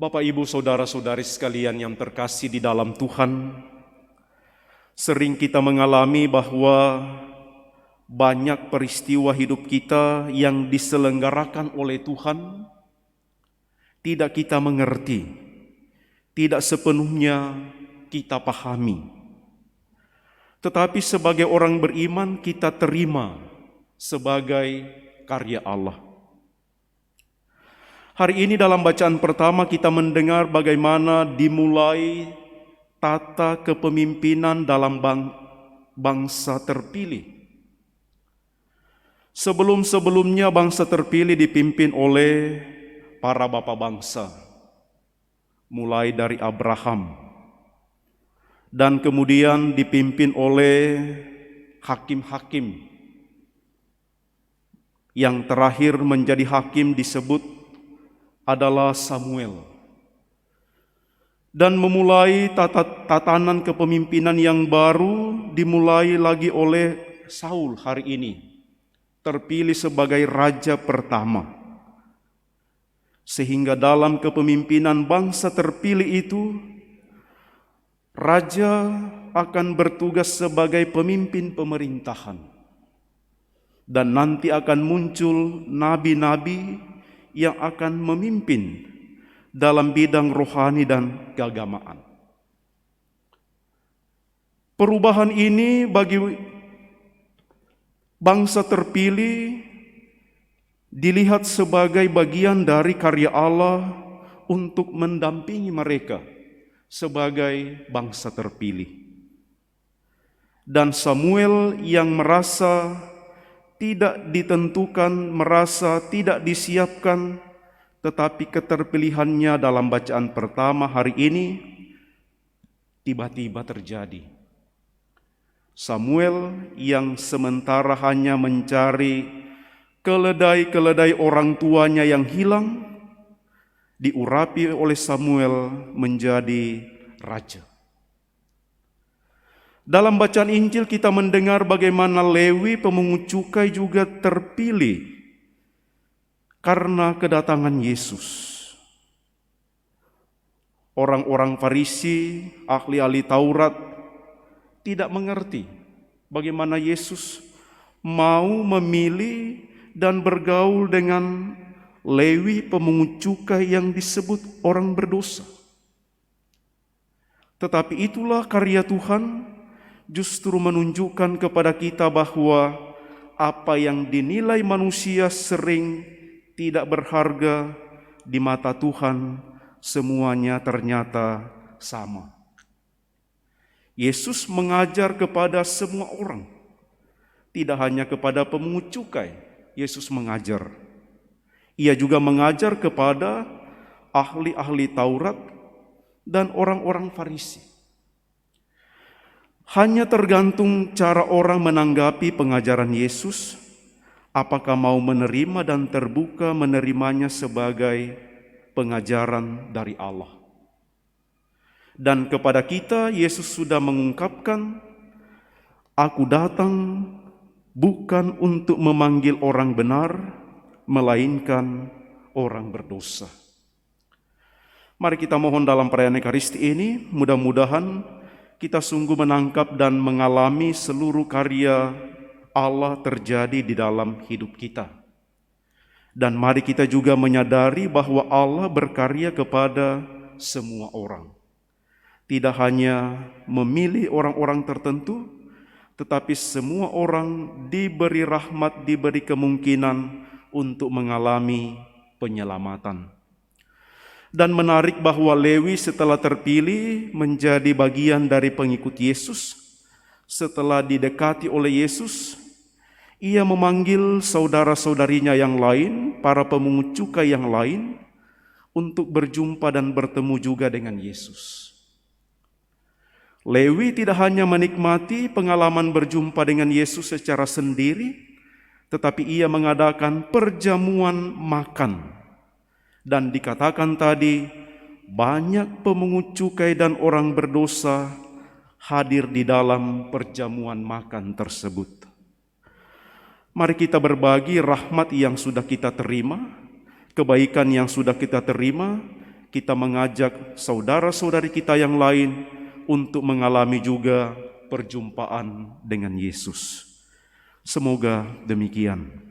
Bapak, Ibu, Saudara-saudari sekalian yang terkasih di dalam Tuhan, sering kita mengalami bahwa banyak peristiwa hidup kita yang diselenggarakan oleh Tuhan tidak kita mengerti, tidak sepenuhnya kita pahami. Tetapi sebagai orang beriman kita terima sebagai karya Allah. Hari ini dalam bacaan pertama kita mendengar bagaimana dimulai tata kepemimpinan dalam bangsa terpilih. Sebelum-sebelumnya bangsa terpilih dipimpin oleh para bapa bangsa, mulai dari Abraham, dan kemudian dipimpin oleh hakim-hakim. Yang terakhir menjadi hakim disebut adalah Samuel. Dan memulai tatanan kepemimpinan yang baru dimulai lagi oleh Saul hari ini, terpilih sebagai raja pertama. Sehingga dalam kepemimpinan bangsa terpilih itu, raja akan bertugas sebagai pemimpin pemerintahan. Dan nanti akan muncul nabi-nabi yang akan memimpin dalam bidang rohani dan keagamaan. Perubahan ini bagi bangsa terpilih dilihat sebagai bagian dari karya Allah untuk mendampingi mereka sebagai bangsa terpilih. Dan Samuel yang merasa tidak ditentukan, merasa tidak disiapkan, tetapi keterpilihannya dalam bacaan pertama hari ini tiba-tiba terjadi. Samuel yang sementara hanya mencari keledai-keledai orang tuanya yang hilang, diurapi oleh Samuel menjadi raja. Dalam bacaan Injil kita mendengar bagaimana Lewi pemungut cukai juga terpilih karena kedatangan Yesus. Orang-orang Farisi, ahli-ahli Taurat tidak mengerti bagaimana Yesus mau memilih dan bergaul dengan Lewi pemungut cukai yang disebut orang berdosa. Tetapi itulah karya Tuhan, justru menunjukkan kepada kita bahwa apa yang dinilai manusia sering tidak berharga di mata Tuhan, semuanya ternyata sama. Yesus mengajar kepada semua orang, tidak hanya kepada pemungut cukai. Yesus mengajar. Ia juga mengajar kepada ahli-ahli Taurat dan orang-orang Farisi. Hanya tergantung cara orang menanggapi pengajaran Yesus, apakah mau menerima dan terbuka menerimanya sebagai pengajaran dari Allah. Dan kepada kita Yesus sudah mengungkapkan, "Aku datang bukan untuk memanggil orang benar, melainkan orang berdosa." Mari kita mohon dalam perayaan Ekaristi ini, mudah-mudahan kita sungguh menangkap dan mengalami seluruh karya Allah terjadi di dalam hidup kita. Dan mari kita juga menyadari bahwa Allah berkarya kepada semua orang. Tidak hanya memilih orang-orang tertentu, tetapi semua orang diberi rahmat, diberi kemungkinan untuk mengalami penyelamatan. Dan menarik bahwa Lewi setelah terpilih menjadi bagian dari pengikut Yesus. Setelah didekati oleh Yesus, ia memanggil saudara-saudarinya yang lain, para pemungut cukai yang lain, untuk berjumpa dan bertemu juga dengan Yesus. Lewi tidak hanya menikmati pengalaman berjumpa dengan Yesus secara sendiri, tetapi ia mengadakan perjamuan makan. Dan dikatakan tadi, banyak pemungut cukai dan orang berdosa hadir di dalam perjamuan makan tersebut. Mari kita berbagi rahmat yang sudah kita terima, kebaikan yang sudah kita terima, kita mengajak saudara-saudari kita yang lain untuk mengalami juga perjumpaan dengan Yesus. Semoga demikian.